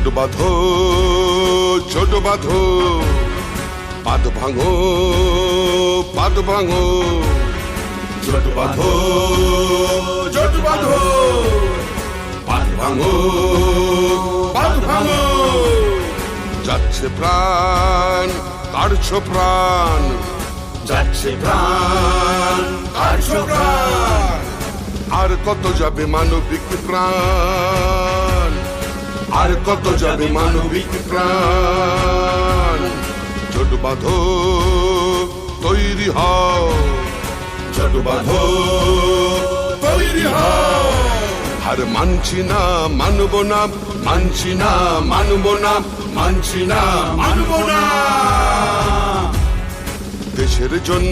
জোট বাঁধো জোট বাঁধো, পাদ ভাঙো পাদ ভাঙো, জোট বাঁধো জোট বাঁধো, পাদ ভাঙো পাদ ভাঙো। যাচ্ছে প্রাণ কাড়ছো প্রাণ, যাচ্ছে প্রাণ কাড়ছো প্রাণ, আর কত যাবে মানবিক প্রাণ, আর কত যাবে মানবিক প্রাণ। জোট বাঁধো তৈরি হও, জোট বাঁধো তৈরি হও। আর মানছি না মানব না, মানছি না মানব না, মানছি না মানব না। দেশের জন্য